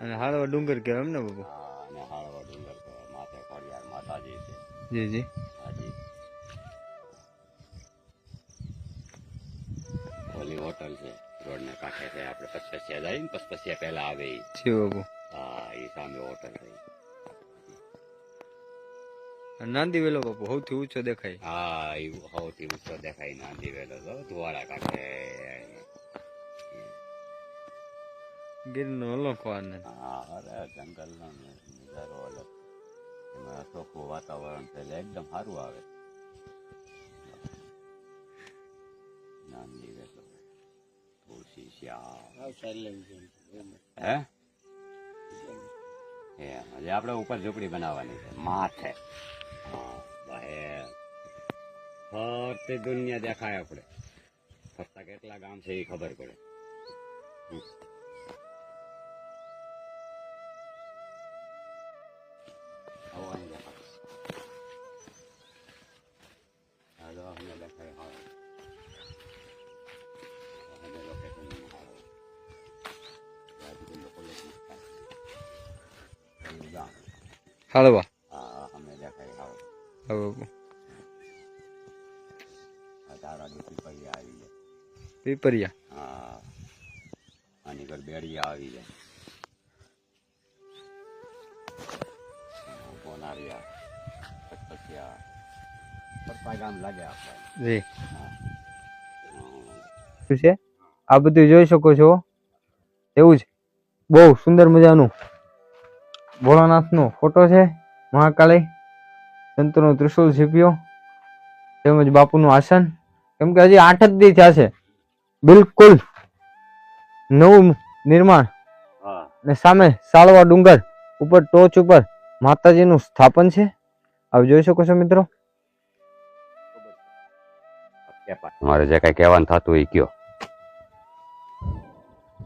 અને હાળવા ડુંગર કહેવાય એમ ને બાપુ? હા, અને હાળવા ડુંગર કહેવાય. માથે ખોડિયાર માતાજી છે. જી જી. હાજી. ઓલી હોટલ છે રોડ ને કાંઠે છે. આપણે પચપસિયા જાય ને પચપસિયા પહેલા આવે ઈ. જી બાપુ. હા, એ સામે હોટલ છે. નાંદી વેલો બાપુ સૌથી ઊંચો દેખાય. હા, એ સૌથી ઊંચો દેખાય નાંદી વેલો તો ધુવાડા કાંઠે. ગીરનો અનોખો આનંદ. હા, અરે જંગલનો નજારો અલગ. એમાં ચોખ્ખું વાતાવરણ છે એટલે એકદમ સારું આવે. નાંદી વેલો તુલસી શ્યામ હે હજી આપણે ઉપર ઝૂંપડી બનાવવાની છે માથે. હા, બહાર ફરતી દુનિયા દેખાય. આપણે ફરતા કેટલા ગામ છે એ ખબર પડે. હાળવા. હા, અમે દેખાય હાવ. હા બાપુ. તારા પીપળિયા આવી જાય. પીપરિયા. હા, આની ઘર બેડિયા આવી જાય. બોનારિયા પચપસિયા ફરતા ગામ લાગે આપણે. જી. શું છે આ બધું જોઈ શકો છો? એવું જ બહુ સુંદર મજાનું ભોળાનાથનો ફોટો છે. મહાકાળી સંતનો ત્રિશુલ છીપ્યો તેમજ બાપુનું આસન. કેમ કે હજી 8 જ દી થયા છે. બિલકુલ નવું નિર્માણ. હા, અને સામે સાળવા ડુંગર ઉપર ટોચ ઉપર માતાજીનું સ્થાપન છે. આપ જોઈ શકો છો મિત્રો. મારે જે કઈ કહેવાનું થતું એ કયો.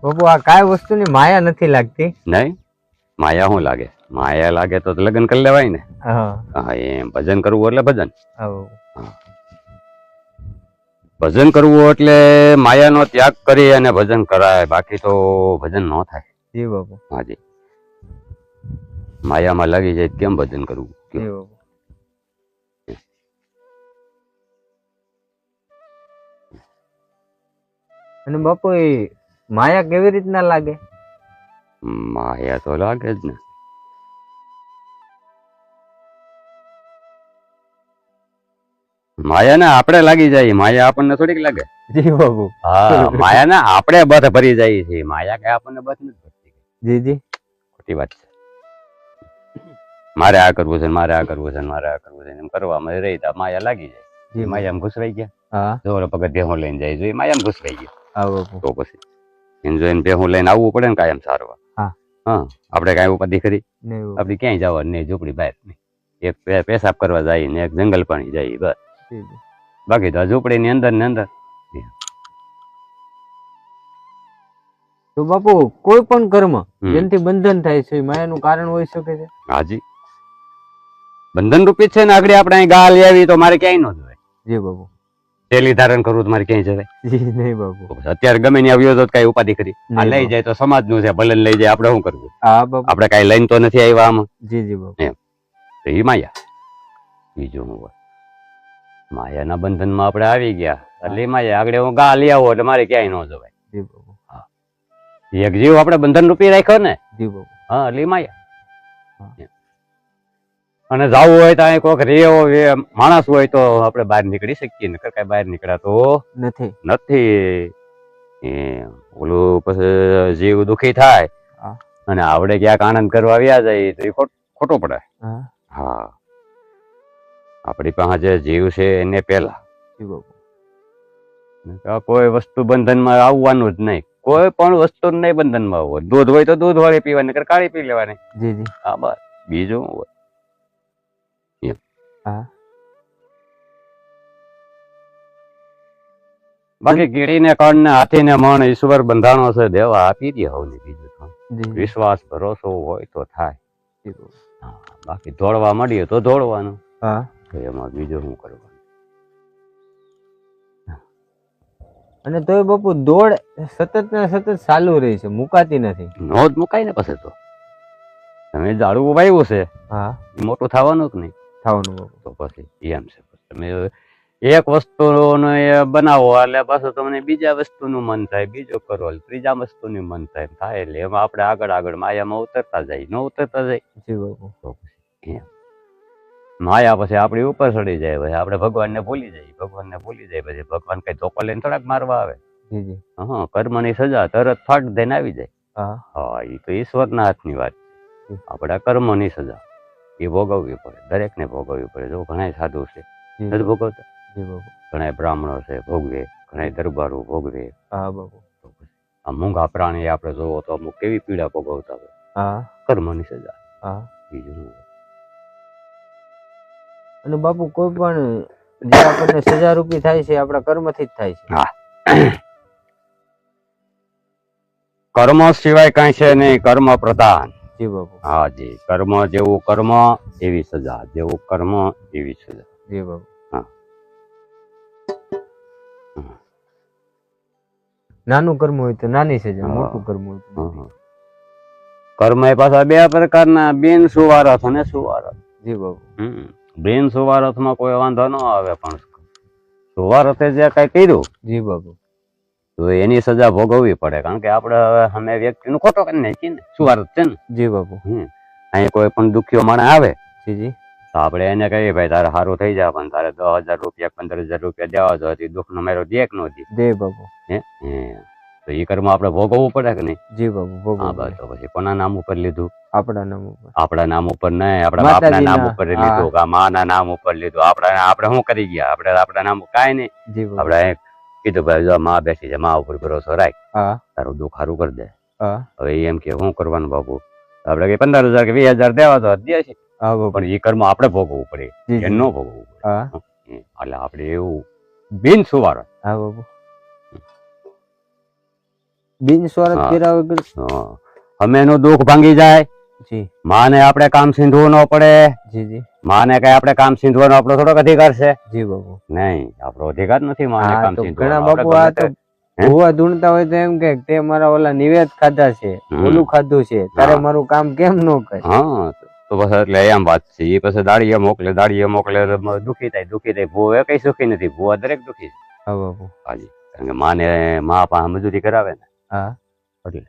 બાપુ આ કાંઈ વસ્તુની માયા નથી લાગતી. નહીં, માયા શું લાગે? માયા લાગે તો લગ્ન કરી લેવાય ને. હા, એમ ભજન કરવું એટલે ભજન. હા. ભજન કરવું એટલે માયાનો ત્યાગ કરી અને ભજન કરાય. બાકી તો ભજન ન થાય. જી બાપુ. હાજી. માયામાં લાગી જાય કેમ ભજન કરવું? જી બાપુ. અને બાપુ એ માયા કેવી રીતના લાગે? માયા તો લાગે જ ને. માયા ને આપણે લાગી જાય. માયા આપણને થોડીક લાગે. જી બાપુ. હા, માયા ને આપણે બધ ભરી જાય છે. માયા કઈ આપણને બધ નથી ભરતી. જી જી. ખોટી વાત છે. મારે આ કરવું છે, મારે આ કરવું છે, મારે આ કરવું છે એમ કરવામાં રહી તો માયા લાગી જાય. માયામાં ઘૂસવાઈ ગયા. હા, જો પગત ભેહું લઈને જાય જો માયામાં ઘૂસવાઈ ગયા. હા બાપુ. તો પછી એને જો એને ભેહું લઈને આવવું પડે ને કાયમ સારવા. હા, હા, આપણે કઈ ઉપાધિ કરી? નહીં. આપડે ક્યાંય જવાનું નહીં, ઝૂંપડી બહાર નહીં. એક પેશાબ કરવા જાય ને એક જંગલ પાણી જાય બસ. બાકી તો ઝૂંપડી ની અંદર ને અંદર. તો બાપુ કોઈ પણ કર્મ જેનાથી બંધન થાય છે માયાનું કારણ હોઈ શકે છે? હાજી, બંધન રૂપી છે ને. આગળ આપણે અહીં ગા લઈ આવી તો મારે ક્યાંય ન જવાય. જી બાપુ. તેલી ધારણ કરવું તો મારે ક્યાંય જવાય? જી નહીં બાપુ. અત્યારે ગમે ને આવ્યો તો કઈ ઉપાધિ કરી? આ લઈ જાય તો સમાજ નું છે, ભલે લઈ જાય આપણે શું કરવું? હા બાપુ. આપણે કઈ લઈને તો નથી આવ્યા આમાં. જી જી બાપુ. એમ તો એ માયા. બીજું હું હોય માયાના બંધનમાં આપણે આવી ગયા એટલે માયા આગળ હું ગા લઈ આવો એટલે મારે ક્યાંય ન જવાય. જી બાપુ. એક જીવ આપણે બંધન રૂપી રાખ્યો ને. જી બાપુ. હા, એટલે માયા. અને જવું હોય તો અહીં કોઈક રેવો માણસ હોય તો આપણે બહાર નીકળી શકીએ ને. કઈ બહાર નીકળાતો નથી. ઓલું પછી જીવ દુખી થાય અને આપણે ક્યાંક આનંદ કરવા આવ્યા જાય તો એ ખોટો પડે. હા, આપણી પાસે જે જીવ છે એને પેલા કોઈ વસ્તુ બંધનમાં આવવાનું જ નહીં. કોઈ પણ વસ્તુ નહીં બંધનમાં આવવું. દૂધ હોય તો દૂધ વાળી પીવાની, કાળી પી લેવાની. જી જી. હા બસ, બીજું હોય. બાકી કીડી ને કણ ને હાથી ને મણ ઈશ્વર બંધાણો છે, દેવા આપી દે હવની. બીજું તો વિશ્વાસ ભરોસો હોય તો થાય. બાકી દોડવા મળીએ તો દોડવાનું. એમાં બીજું શું કરવાનું? અને તોય બાપુ દોડ સતત ને સતત ચાલુ રહી છે, મુકાતી નથી. નો જ મુકાય ને પછી તો. તમે ઝાડવું વાવ્યું છે હા એ મોટું થવાનું જ નહીં થવાનું બાપુ. તો પછી એમ છે તમે એક વસ્તુનો એ બનાવો એટલે પાછું તમને બીજા વસ્તુનું મન થાય, બીજો કરો એટલે ત્રીજા વસ્તુનું મન થાય એટલે એમાં આપણે આગળ આગળ માયામાં ઉતરતા જાય, ન ઉતરતા જાય જી બાપુ. તો પછી એમ માયા પછી આપણી ઉપર ચડી જાય, પછી આપણે ભગવાનને ભૂલી જાય પછી ભગવાન કઈ ધોકો લઈને થોડાક મારવા આવે. જી જી. હા, કર્મની સજા તરત ફાટ દઈને આવી જાય. હા હા, એ તો ઈશ્વરના હાથની વાત છે. આપણા કર્મની સજા એ ભોગવવી પડે, દરેકને ભોગવવી પડે. જો ઘણા સાધુ છે નથી ભોગવતા, જી બાપુ. ઘણા બ્રાહ્મણો છે ભોગવે, ઘણા દરબારો ભોગવે. હા બાપુ. તો પછી આ મૂંગા પ્રાણી આપણે જોવો તો અમુક કેવી પીડા ભોગવતા હોય, હા કર્મની સજા. હા. બીજું અને બાપુ કોઈ પણ જે આપણને સજા રૂપી થાય છે આપણા કર્મથી જ થાય છે. હા, કર્મ સિવાય કઈ છે નહીં, કર્મ પ્રધાન. જી બાપુ. હા જી, કર્મ જેવું કર્મ એવી સજા, જેવું કર્મ એવી સજા. જી બાપુ. હા. નાનું કર્મ હોય તો નાની સજા, મોટું કર્મ હોય તો મોટી. કર્મ એ પાછા બે પ્રકારના, બિન સુવારથ અને સુવારથ. જી બાપુ. બિન સુવારથ માં કોઈ વાંધો ન આવે, પણ સુવારથે જે કઈ કર્યું જી બાપુ. તો એની સજા ભોગવવી પડે, કારણ કે આપણે હવે અમે વ્યક્તિનું ખોટો કરી નાખીએ ને, સુવારથ છે ને. જી બાપુ. અહીં કોઈ પણ દુખ્યો માણસ આવે જી જી. તો આપણે એને કહીએ ભાઈ તારે સારું થઈ જાય, પણ તારે 10,000 રૂપિયા 15,000 રૂપિયા દેવા જોઈએ, દુઃખ નો મારો દે કે નો દે. દે બાપુ. તો એ કર્મ આપણે ભોગવવું પડે કે નહીં? જી બાપુ. હા, બસ. તો પછી કોના નામ ઉપર લીધું? આપણા નામ ઉપર. આપણા નામ ઉપર નહીં, આપણા બાપના નામ ઉપર લીધું, કે માના નામ ઉપર લીધું. આપણે શું કરી ગયા? આપણા નામ કાંઈ નહીં. જી બાપુ. આપણે કીધું ભાઈ જો માં બેસી છે, માં ઉપર ભરોસો રાખ, હા તારું દુઃખ સારું કરી દે. હા. હવે એમ કે શું કરવાનું બાપુ? આપણે કઈ 15,000 કે 20,000 દેવા તો દે છે, હા બાપુ. પણ એ કર્મ આપણે ભોગવવું પડે, એ ન ભોગવવું પડે. હા. એટલે આપણે એવું બિન સુવારથ. હા બાપુ. બિન સ્વાર્થ કર્યા વગર. અમે એનું દુઃખ ભાંગી જાય, જી. માને આપણે કામ સિંધવું ન પડે. જી જી. માને કઈ આપણે કામ સિંધવાનો આપણો થોડોક અધિકાર છે? જી બાપુ. નહીં, આપણો અધિકાર નથી માને હા, કામ તો સિંધવાનો. ઘણા બાપુ આ તો ભૂવા ધૂણતા હોય તો એમ કે તે મારા ઓલા નિવેદ ખાધા છે, ઓલું ખાધું છે, તારે મારું કામ કેમ ન કરે? હા, તો બસ એટલે એમ વાત છે. એ પછી દાડીએ મોકલે દુખી થાય. ભૂવા કઈ સુખી નથી, ભૂવા દરેક દુખી છે. હા બાપુ. હાજી, કારણ કે માને મા પાસે મજૂરી કરાવે ને, હા, એટલે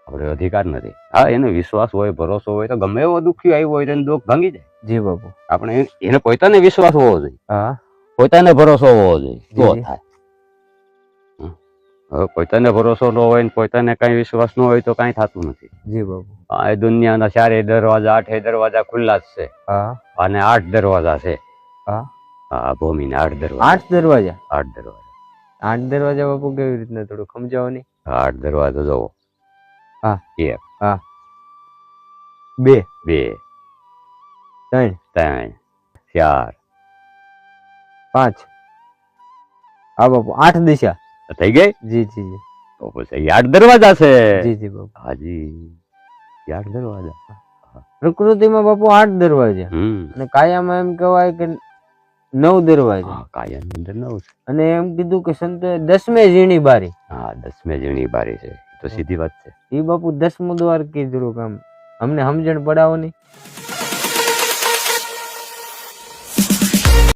આપણે અધિકાર નથી. હા, એનો વિશ્વાસ હોય, ભરોસો હોય તો ગમે એવો દુઃખી આવ્યો હોય તો દુઃખ ભાંગી જાય. જી બાપુ. આપણે એને પોતાને વિશ્વાસ હોવો જોઈએ, હા, પોતાને ભરોસો હોવો જોઈએ, તો જી. થાય. હવે પોતાને ભરોસો ન હોય ને પોતાને કઈ વિશ્વાસ ન હોય તો કઈ થતું નથી. જી બાપુ. આ દુનિયાના 4 દરવાજા 8 દરવાજા ખુલ્લા જ છે, હા, અને 8 દરવાજા છે. હા, આ ભૂમિના 8 દરવાજા. 8 દરવાજા. 8 દરવાજા. 8 દરવાજા બાપુ કેવી રીતના, થોડું સમજાવો નહીં. 8 દરવાજા જોવો. હા. 1, હા, 2, 2, 3, 3, 4. 5. હા બાપુ, 8 દિશા થઈ ગઈ. જી જી જી. તો પછી 8 દરવાજા છે. જી જી બાપુ. હાજી, 8 દરવાજા. પ્રકૃતિમાં બાપુ 8 દરવાજા, અને કાયામાં એમ કહેવાય કે 9 દરવાજા. કાયાની અંદર 9 છે. અને એમ કીધું કે સંતોએ 10મે ઝીણી બારી. હા, 10મે ઝીણી બારી છે. તો સીધી વાત છે. એ બાપુ 10મું દ્વાર કીધું, કામ અમને સમજણ પડાવો નહીં.